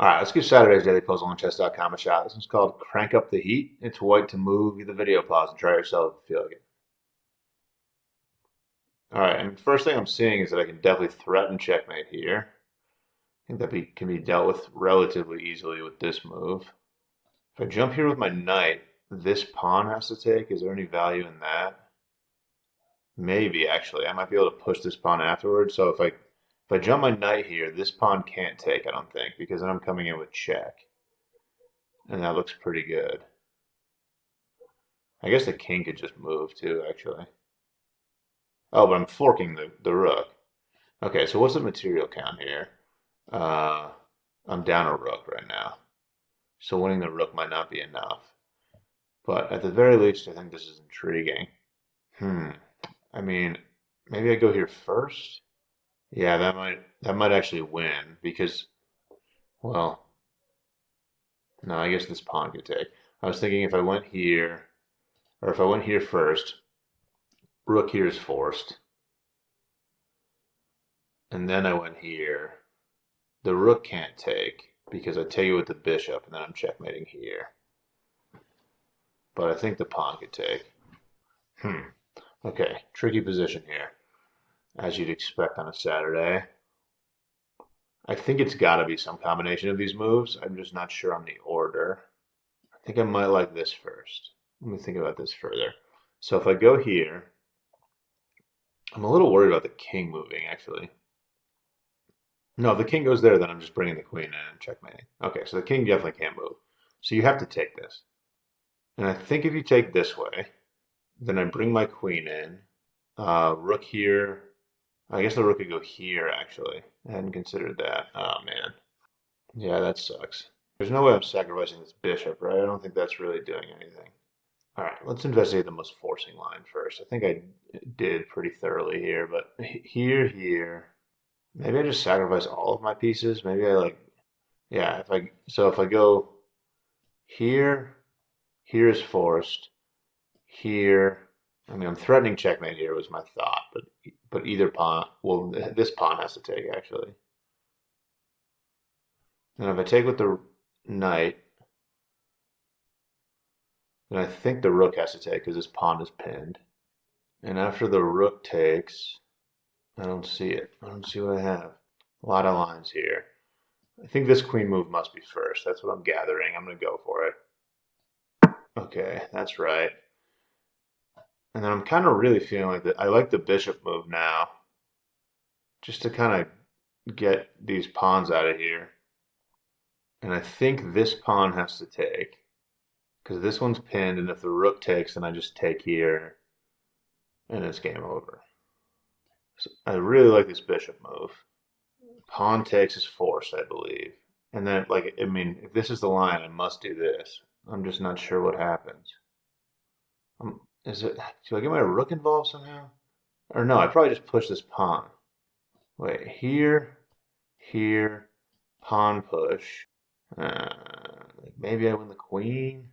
All right, let's give Saturday's Daily Puzzle on chess.com a shot. This one's called Crank Up the Heat. It's white to move. Get the video pause and try yourself if you feel like it. All right, and first thing I'm seeing is that I can definitely threaten checkmate here. I think that can be dealt with relatively easily with this move. If I jump here with my knight, this pawn has to take. Is there any value in that? Maybe, actually. I might be able to push this pawn afterwards. So if I jump my knight here, this pawn can't take, I don't think, because then I'm coming in with check. And that looks pretty good. I guess the king could just move too, actually. Oh, but I'm forking the rook. Okay, so what's the material count here? Uh, I'm down a rook right now. So winning the rook might not be enough. But at the very least, I think this is intriguing. Hmm. I mean, maybe I go here first? Yeah, that might actually win because, well, no, I guess this pawn could take. I was thinking if I went here, or if I went here first, rook here is forced. And then I went here. The rook can't take because I take it with the bishop, and then I'm checkmating here. But I think the pawn could take. Hmm. Okay, tricky position here, as you'd expect on a Saturday. I think it's got to be some combination of these moves. I'm just not sure on the order. I think I might like this first. Let me think about this further. So if I go here, I'm a little worried about the king moving, actually. No, if the king goes there, then I'm just bringing the queen in and checkmating. Okay, so the king definitely can't move. So you have to take this. And I think if you take this way, then I bring my queen in. Rook here. I guess the rook could go here, actually. I hadn't considered that. Oh, man. Yeah, that sucks. There's no way I'm sacrificing this bishop, right? I don't think that's really doing anything. All right, let's investigate the most forcing line first. I think I did pretty thoroughly here, but here. Maybe I just sacrifice all of my pieces. Maybe I like, yeah, if I go here, here is forced. Here, I mean, I'm threatening checkmate here was my thought, but either pawn, well, this pawn has to take actually. And if I take with the knight, then I think the rook has to take because this pawn is pinned. And after the rook takes, I don't see it. I don't see what I have. A lot of lines here. I think this queen move must be first. That's what I'm gathering. I'm going to go for it. Okay, that's right. And then I'm kind of really feeling like that. I like the bishop move now, just to kind of get these pawns out of here. And I think this pawn has to take, because this one's pinned, and if the rook takes, then I just take here, and it's game over. So I really like this bishop move. Pawn takes is forced, I believe. And then, like, I mean, if this is the line, I must do this. I'm just not sure what happens. Do I get my rook involved somehow? Or no, I probably just push this pawn. Wait, here, pawn push. Maybe I win the queen.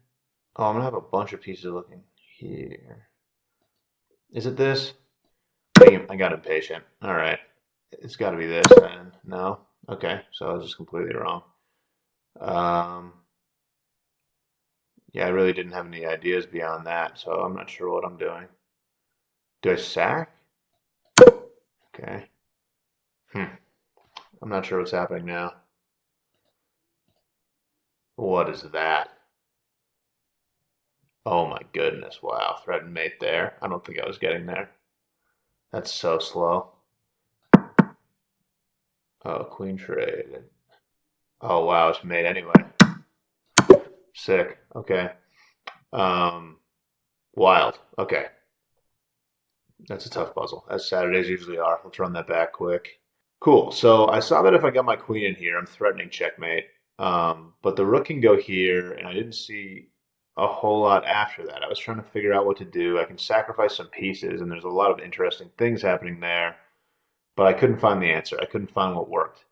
Oh, I'm gonna have a bunch of pieces looking here. Is it this? I got impatient. All right, it's got to be this then. No, okay, so I was just completely wrong. Um, yeah, I really didn't have any ideas beyond that, so I'm not sure what I'm doing. Do I sack? Okay. I'm not sure what's happening now. What is that? Oh my goodness, wow, threatened mate there. I don't think I was getting there. That's so slow. Oh, queen trade. Oh wow, it's mate anyway. Sick. Okay. Um, wild. Okay. That's a tough puzzle, as Saturdays usually are. Let's run that back quick. Cool. So I saw that if I got my queen in here, I'm threatening checkmate. But the rook can go here, and I didn't see a whole lot after that. I was trying to figure out what to do. I can sacrifice some pieces, and there's a lot of interesting things happening there, but I couldn't find the answer. I couldn't find what worked.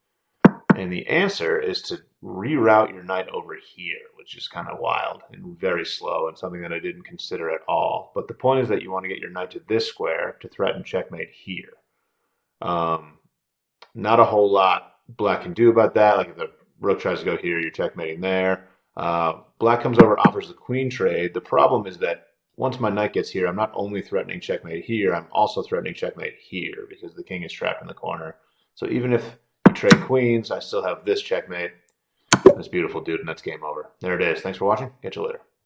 And the answer is to reroute your knight over here, which is kind of wild and very slow and something that I didn't consider at all. But the point is that you want to get your knight to this square to threaten checkmate here. Not a whole lot black can do about that. Like if the rook tries to go here, you're checkmating there. Black comes over, offers the queen trade. The problem is that once my knight gets here, I'm not only threatening checkmate here, I'm also threatening checkmate here because the king is trapped in the corner. So even if you trade queens, I still have this checkmate. That's beautiful, dude, and that's game over. There it is. Thanks for watching. Catch you later.